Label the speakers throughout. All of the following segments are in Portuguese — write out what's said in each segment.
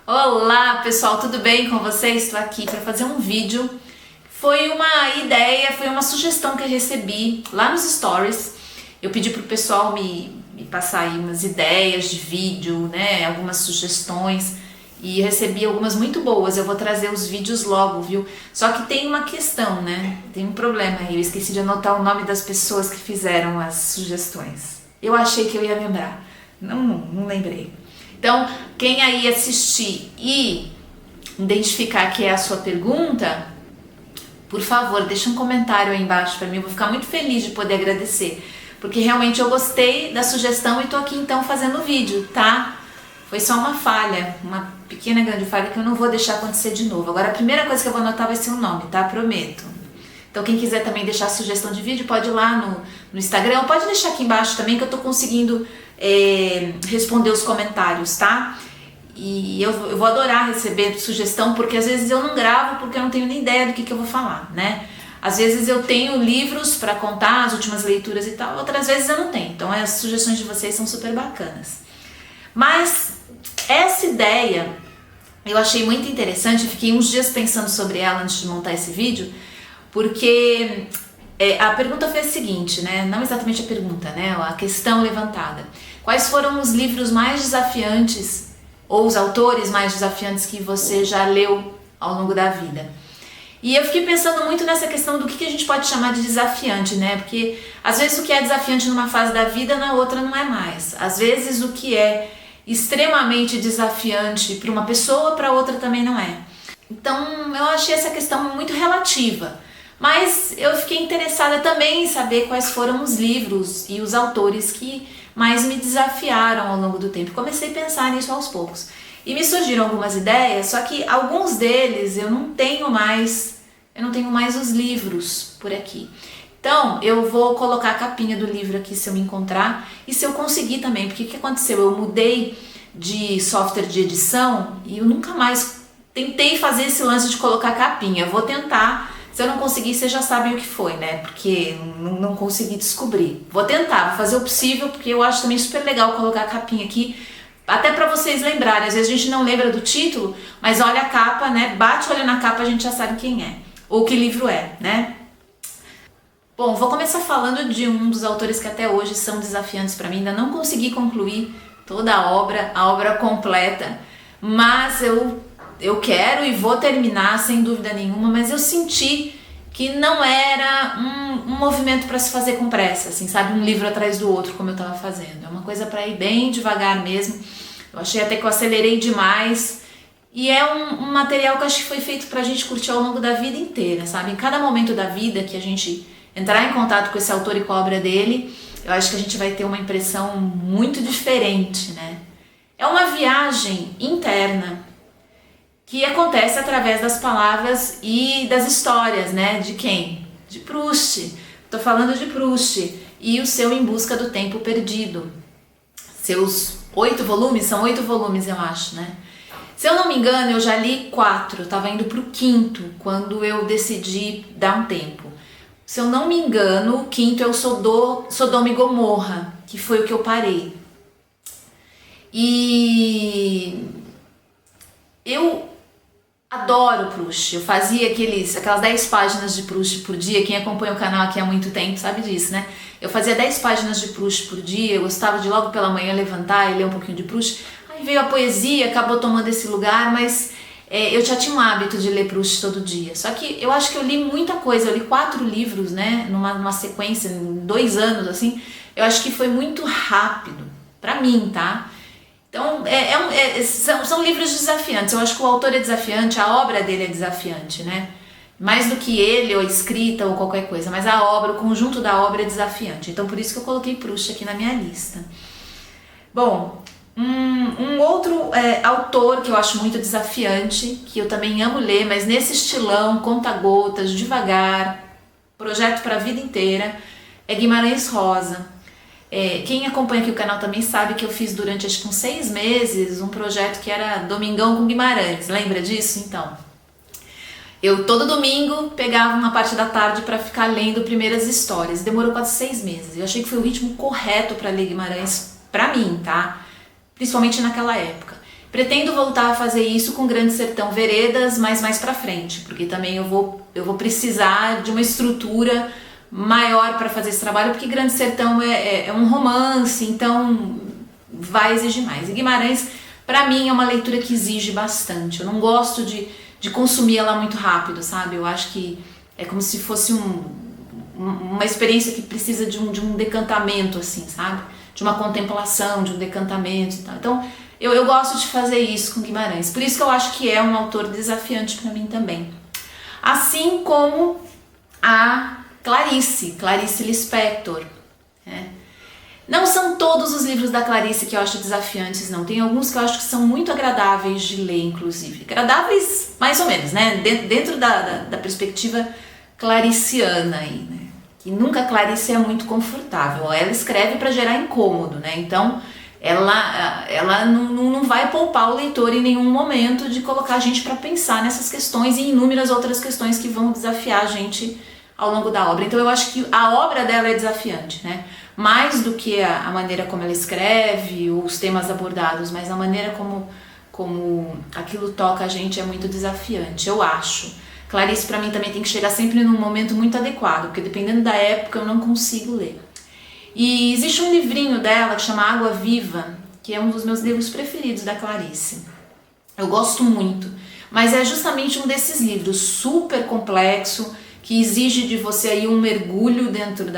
Speaker 1: Olá pessoal, tudo bem com vocês? Estou aqui para fazer um vídeo. Foi uma ideia, foi uma sugestão que eu recebi lá nos stories. Eu pedi pro pessoal me passar aí umas ideias de vídeo, né? Algumas sugestões. E eu recebi algumas muito boas. Eu vou trazer os vídeos logo, viu? Só que tem uma questão, né? Tem um problema aí. Eu esqueci de anotar o nome das pessoas que fizeram as sugestões. Eu achei que eu ia lembrar. Não lembrei. Então, quem aí assistir e identificar que é a sua pergunta, por favor, deixa um comentário aí embaixo para mim. Eu vou ficar muito feliz de poder agradecer, porque realmente eu gostei da sugestão e tô aqui então fazendo o vídeo, tá? Foi só uma falha, uma pequena grande falha que eu não vou deixar acontecer de novo. Agora a primeira coisa que eu vou anotar vai ser o nome, tá? Prometo. Então quem quiser também deixar sugestão de vídeo, pode ir lá no Instagram, ou pode deixar aqui embaixo também que eu tô conseguindo responder os comentários, tá? E eu vou adorar receber sugestão, porque às vezes eu não gravo porque eu não tenho nem ideia do que eu vou falar, né? Às vezes eu tenho livros para contar, as últimas leituras e tal, outras vezes eu não tenho. Então as sugestões de vocês são super bacanas. Mas essa ideia eu achei muito interessante, fiquei uns dias pensando sobre ela antes de montar esse vídeo, porque a pergunta foi a seguinte, né? Não exatamente a pergunta, né? A questão levantada. Quais foram os livros mais desafiantes ou os autores mais desafiantes que você já leu ao longo da vida? E eu fiquei pensando muito nessa questão do que a gente pode chamar de desafiante, né? Porque às vezes o que é desafiante numa fase da vida, na outra não é mais. Às vezes o que é extremamente desafiante para uma pessoa, para outra também não é. Então eu achei essa questão muito relativa. Mas eu fiquei interessada também em saber quais foram os livros e os autores que mais me desafiaram ao longo do tempo. Comecei a pensar nisso aos poucos. E me surgiram algumas ideias, só que alguns deles eu não tenho mais os livros por aqui. Então eu vou colocar a capinha do livro aqui se eu me encontrar e se eu conseguir também, porque o que aconteceu? Eu mudei de software de edição e eu nunca mais tentei fazer esse lance de colocar a capinha. Eu vou tentar. Se eu não conseguir, vocês já sabem o que foi, né? Porque não consegui descobrir. Vou tentar, vou fazer o possível, porque eu acho também super legal colocar a capinha aqui, até para vocês lembrarem. Às vezes a gente não lembra do título, mas olha a capa, né? Bate o olho na capa, a gente já sabe quem é, ou que livro é, né? Bom, vou começar falando de um dos autores que até hoje são desafiantes para mim. Ainda não consegui concluir toda a obra completa, mas eu quero e vou terminar sem dúvida nenhuma, mas eu senti que não era um movimento para se fazer com pressa, assim, sabe? Um livro atrás do outro, como eu estava fazendo. É uma coisa para ir bem devagar mesmo. Eu achei até que eu acelerei demais. E é um material que eu acho que foi feito pra gente curtir ao longo da vida inteira, sabe? Em cada momento da vida que a gente entrar em contato com esse autor e com a obra dele, eu acho que a gente vai ter uma impressão muito diferente, né? É uma viagem interna que acontece através das palavras e das histórias, né? De quem? De Proust. Tô falando de Proust e o seu Em Busca do Tempo Perdido. Seus 8 volumes, são 8 volumes eu acho, né? Se eu não me engano, eu já li 4, eu tava indo pro 5º quando eu decidi dar um tempo. Se eu não me engano, o 5º é o Sodoma e Gomorra, que foi o que eu parei. E eu adoro Proust. Eu fazia aquelas 10 páginas de Proust por dia. Quem acompanha o canal aqui há muito tempo sabe disso, né? Eu fazia 10 páginas de Proust por dia. Eu gostava de logo pela manhã levantar e ler um pouquinho de Proust. Aí veio a poesia, acabou tomando esse lugar, mas eu já tinha um hábito de ler Proust todo dia. Só que eu acho que eu li muita coisa. Eu li 4 livros, né? Numa sequência, em 2 anos, assim. Eu acho que foi muito rápido. Pra mim, tá? Então, são livros desafiantes. Eu acho que o autor é desafiante, a obra dele é desafiante, né? Mais do que ele, ou a escrita, ou qualquer coisa. Mas a obra, o conjunto da obra é desafiante. Então, por isso que eu coloquei Proust aqui na minha lista. Bom, um outro autor que eu acho muito desafiante, que eu também amo ler, mas nesse estilão, conta-gotas, devagar, projeto para a vida inteira, é Guimarães Rosa. Quem acompanha aqui o canal também sabe que eu fiz durante acho que uns 6 meses um projeto que era Domingão com Guimarães, lembra disso? Então, eu todo domingo pegava uma parte da tarde para ficar lendo primeiras histórias, demorou quase 6 meses, eu achei que foi o ritmo correto para ler Guimarães, para mim, tá? Principalmente naquela época. Pretendo voltar a fazer isso com Grande Sertão Veredas, mas mais pra frente, porque também eu vou precisar de uma estrutura maior para fazer esse trabalho, porque Grande Sertão é um romance, então vai exigir mais. E Guimarães, pra mim, é uma leitura que exige bastante. Eu não gosto de consumir ela muito rápido, sabe? Eu acho que é como se fosse uma experiência que precisa de um decantamento, assim, sabe? De uma contemplação, de um decantamento e tal. Então, eu gosto de fazer isso com Guimarães. Por isso que eu acho que é um autor desafiante para mim também. Assim como a Clarice Lispector. Né? Não são todos os livros da Clarice que eu acho desafiantes, não. Tem alguns que eu acho que são muito agradáveis de ler, inclusive. Agradáveis, mais ou menos, né? Dentro da perspectiva clariciana aí, né? Que nunca a Clarice é muito confortável. Ela escreve para gerar incômodo, né? Então, ela não vai poupar o leitor em nenhum momento de colocar a gente para pensar nessas questões e inúmeras outras questões que vão desafiar a gente ao longo da obra. Então eu acho que a obra dela é desafiante, né? Mais do que a maneira como ela escreve, os temas abordados, mas a maneira como aquilo toca a gente é muito desafiante, eu acho. Clarice para mim também tem que chegar sempre num momento muito adequado, porque dependendo da época eu não consigo ler. E existe um livrinho dela que chama Água Viva, que é um dos meus livros preferidos da Clarice. Eu gosto muito, mas é justamente um desses livros super complexo, que exige de você aí um mergulho dentro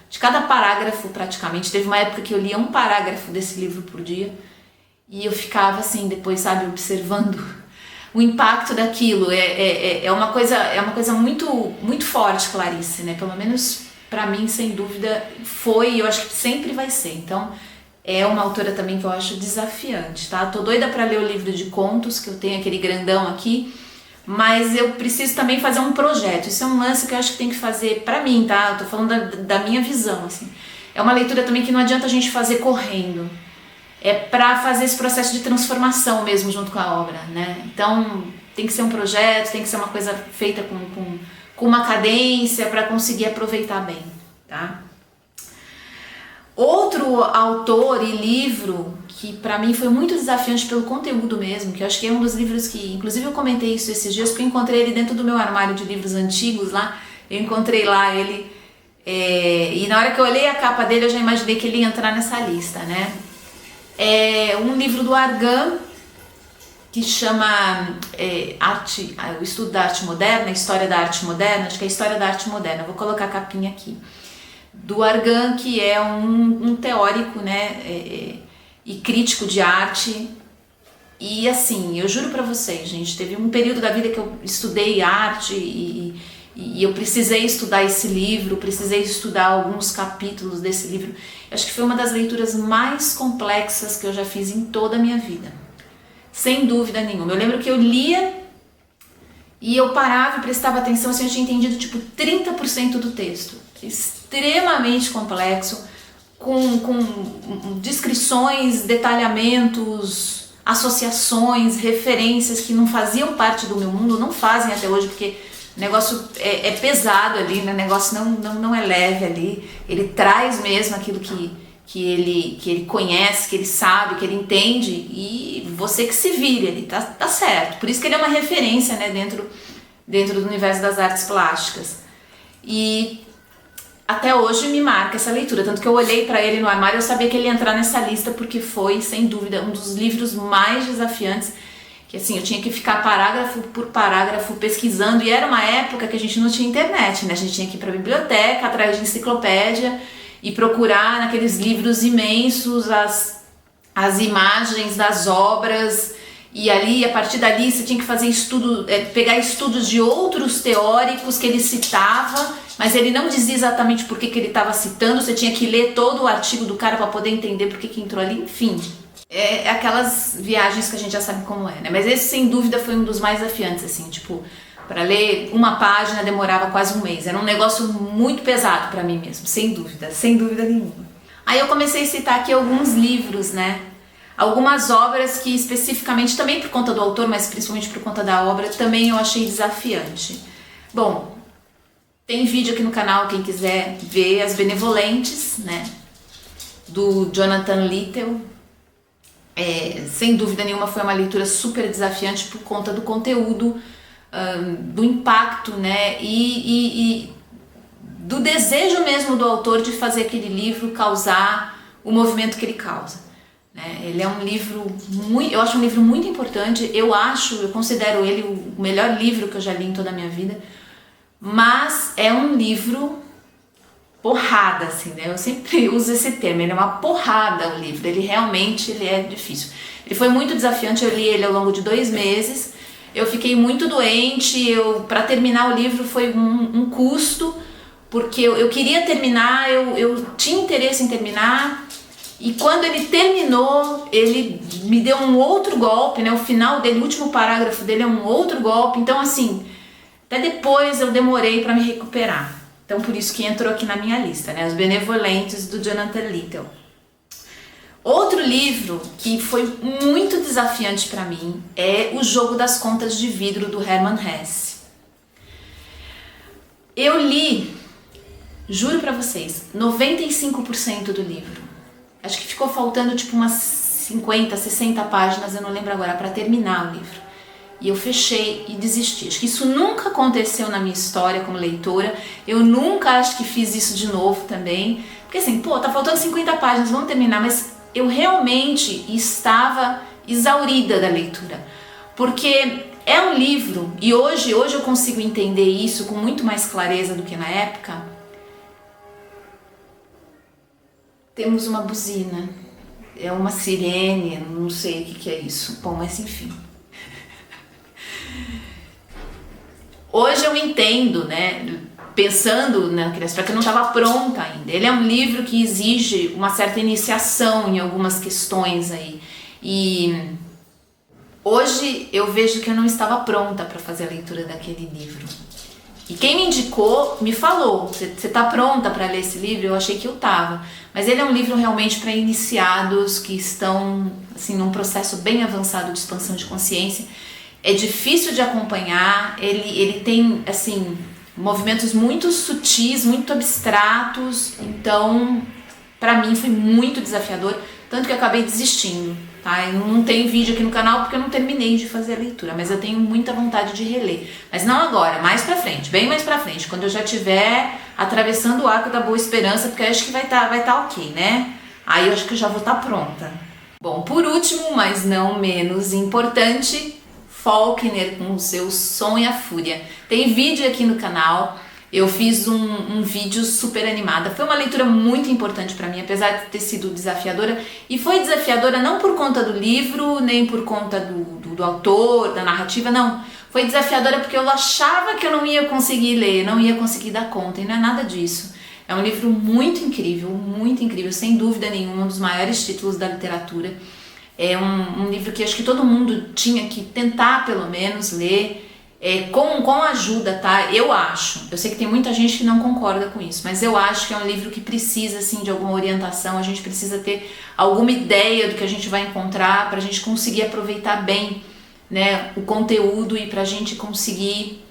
Speaker 1: de cada parágrafo praticamente. Teve uma época que eu lia um parágrafo desse livro por dia e eu ficava assim, depois, sabe, observando o impacto daquilo. É uma coisa muito, muito forte, Clarice, né? Pelo menos para mim, sem dúvida, foi e eu acho que sempre vai ser. Então, é uma autora também que eu acho desafiante, tá? Tô doida para ler o livro de contos, que eu tenho aquele grandão aqui, mas eu preciso também fazer um projeto. Isso é um lance que eu acho que tem que fazer pra mim, tá? Eu tô falando da minha visão, assim. É uma leitura também que não adianta a gente fazer correndo. É pra fazer esse processo de transformação mesmo junto com a obra, né? Então, tem que ser um projeto, tem que ser uma coisa feita com uma cadência para conseguir aproveitar bem, tá? Outro autor e livro que para mim foi muito desafiante pelo conteúdo mesmo, que eu acho que é um dos livros que, inclusive eu comentei isso esses dias, porque eu encontrei ele dentro do meu armário de livros antigos lá, eu encontrei lá ele, e na hora que eu olhei a capa dele eu já imaginei que ele ia entrar nessa lista, né? É um livro do Argan, que chama o estudo da arte moderna, história da arte moderna, acho que é a história da arte moderna, vou colocar a capinha aqui, do Argan, que é um teórico, né, e crítico de arte. E assim, eu juro pra vocês, gente, teve um período da vida que eu estudei arte e eu precisei estudar esse livro, precisei estudar alguns capítulos desse livro. Acho que foi uma das leituras mais complexas que eu já fiz em toda a minha vida, sem dúvida nenhuma. Eu lembro que eu lia e eu parava e prestava atenção, assim, eu tinha entendido tipo 30% do texto, extremamente complexo, com descrições, detalhamentos, associações, referências que não faziam parte do meu mundo, não fazem até hoje, porque o negócio é pesado ali, né? O negócio não é leve ali, ele traz mesmo aquilo que ele conhece, que ele sabe, que ele entende, e você que se vire ali, tá certo. Por isso que ele é uma referência, né, dentro do universo das artes plásticas. E até hoje me marca essa leitura, tanto que eu olhei para ele no armário e eu sabia que ele ia entrar nessa lista, porque foi, sem dúvida, um dos livros mais desafiantes, que assim, eu tinha que ficar parágrafo por parágrafo pesquisando, e era uma época que a gente não tinha internet, né? A gente tinha que ir para a biblioteca, atrás de enciclopédia, e procurar naqueles livros imensos as imagens das obras, e ali, a partir dali, você tinha que fazer pegar estudos de outros teóricos que ele citava, mas ele não dizia exatamente por que ele estava citando, você tinha que ler todo o artigo do cara para poder entender por que entrou ali, enfim. É aquelas viagens que a gente já sabe como é, né? Mas esse, sem dúvida, foi um dos mais desafiantes, assim, tipo, para ler uma página demorava quase um mês, era um negócio muito pesado para mim mesmo, sem dúvida nenhuma. Aí eu comecei a citar aqui alguns livros, né? Algumas obras que especificamente, também por conta do autor, mas principalmente por conta da obra, também eu achei desafiante. Bom, tem vídeo aqui no canal, quem quiser ver, As Benevolentes, né? Do Jonathan Littell. Sem dúvida nenhuma foi uma leitura super desafiante por conta do conteúdo, do impacto, né, e do desejo mesmo do autor de fazer aquele livro causar o movimento que ele causa, né? Ele é um livro eu acho um livro muito importante, eu considero ele o melhor livro que eu já li em toda a minha vida, mas é um livro porrada, assim, né? Eu sempre uso esse termo, ele é uma porrada o livro, ele é difícil. Ele foi muito desafiante, eu li ele ao longo de 2 meses, eu fiquei muito doente, para terminar o livro foi um custo, porque eu queria terminar, eu tinha interesse em terminar, e quando ele terminou, ele me deu um outro golpe, né? O final dele, o último parágrafo dele é um outro golpe, então assim, até depois eu demorei para me recuperar. Então por isso que entrou aqui na minha lista, né? Os Benevolentes, do Jonathan Littell. Outro livro que foi muito desafiante para mim é O Jogo das Contas de Vidro, do Hermann Hesse. Eu li, juro para vocês, 95% do livro. Acho que ficou faltando tipo umas 50, 60 páginas, eu não lembro agora, para terminar o livro. E eu fechei e desisti. Acho que isso nunca aconteceu na minha história como leitora. Eu nunca acho que fiz isso de novo também. Porque assim, tá faltando 50 páginas, vamos terminar. Mas eu realmente estava exaurida da leitura. Porque é um livro, e hoje eu consigo entender isso com muito mais clareza do que na época. Temos uma buzina. É uma sirene, não sei o que é isso. Bom, mas enfim. Hoje eu entendo, né, pensando naquele aspecto, eu não estava pronta ainda. Ele é um livro que exige uma certa iniciação em algumas questões aí. E hoje eu vejo que eu não estava pronta para fazer a leitura daquele livro. E quem me indicou me falou, você está pronta para ler esse livro? Eu achei que eu estava. Mas ele é um livro realmente para iniciados que estão assim, num processo bem avançado de expansão de consciência. É difícil de acompanhar, ele tem assim, movimentos muito sutis, muito abstratos, então para mim foi muito desafiador, tanto que eu acabei desistindo, tá? Eu não tenho vídeo aqui no canal porque eu não terminei de fazer a leitura, mas eu tenho muita vontade de reler. Mas não agora, mais pra frente, bem mais pra frente, quando eu já estiver atravessando o Arco da Boa Esperança, porque eu acho que vai tá ok, né? Aí eu acho que eu já vou estar pronta. Bom, por último, mas não menos importante, Faulkner com o seu Som e a Fúria. Tem vídeo aqui no canal, eu fiz um vídeo super animada. Foi uma leitura muito importante para mim, apesar de ter sido desafiadora. E foi desafiadora não por conta do livro, nem por conta do autor, da narrativa, não. Foi desafiadora porque eu achava que eu não ia conseguir ler, não ia conseguir dar conta, e não é nada disso. É um livro muito incrível, sem dúvida nenhuma, um dos maiores títulos da literatura. É um livro que acho que todo mundo tinha que tentar, pelo menos, ler, com ajuda, tá? Eu acho. Eu sei que tem muita gente que não concorda com isso, mas eu acho que é um livro que precisa, assim, de alguma orientação. A gente precisa ter alguma ideia do que a gente vai encontrar para a gente conseguir aproveitar bem, né, o conteúdo e para a gente conseguir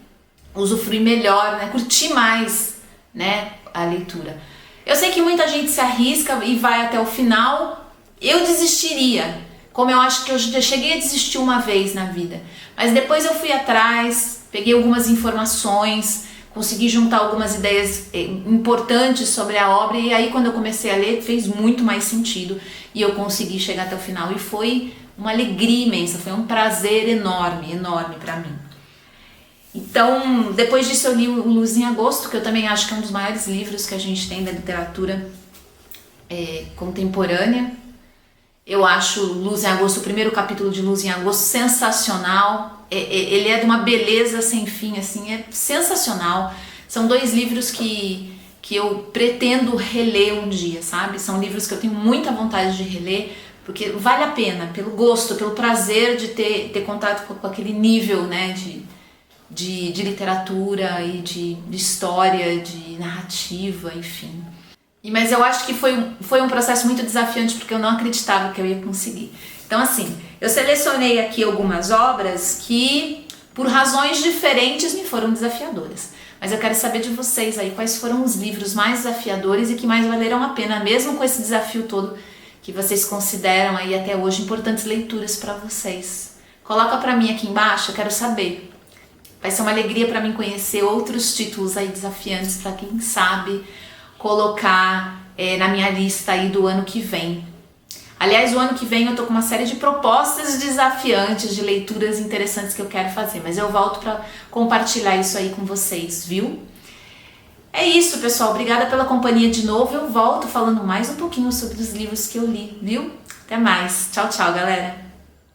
Speaker 1: usufruir melhor, né, curtir mais, né, a leitura. Eu sei que muita gente se arrisca e vai até o final. Eu desistiria. Como eu acho que eu já cheguei a desistir uma vez na vida. Mas depois eu fui atrás, peguei algumas informações, consegui juntar algumas ideias importantes sobre a obra, e aí quando eu comecei a ler fez muito mais sentido e eu consegui chegar até o final. E foi uma alegria imensa, foi um prazer enorme para mim. Então, depois disso eu li o Luz em Agosto, que eu também acho que é um dos maiores livros que a gente tem da literatura contemporânea. Eu acho Luz em Agosto, o primeiro capítulo de Luz em Agosto, sensacional. Ele é de uma beleza sem fim, assim, é sensacional. São 2 livros que eu pretendo reler um dia, sabe? São livros que eu tenho muita vontade de reler, porque vale a pena, pelo gosto, pelo prazer de ter contato com aquele nível, né, de literatura e de história, de narrativa, enfim. Mas eu acho que foi um processo muito desafiante porque eu não acreditava que eu ia conseguir. Então assim, eu selecionei aqui algumas obras que por razões diferentes me foram desafiadoras. Mas eu quero saber de vocês aí quais foram os livros mais desafiadores e que mais valeram a pena, mesmo com esse desafio todo que vocês consideram aí até hoje importantes leituras para vocês. Coloca para mim aqui embaixo, eu quero saber. Vai ser uma alegria para mim conhecer outros títulos aí desafiantes para quem sabe colocar na minha lista aí do ano que vem. Aliás, o ano que vem eu tô com uma série de propostas desafiantes, de leituras interessantes que eu quero fazer, mas eu volto para compartilhar isso aí com vocês, viu? É isso, pessoal. Obrigada pela companhia de novo. Eu volto falando mais um pouquinho sobre os livros que eu li, viu? Até mais. Tchau, tchau, galera.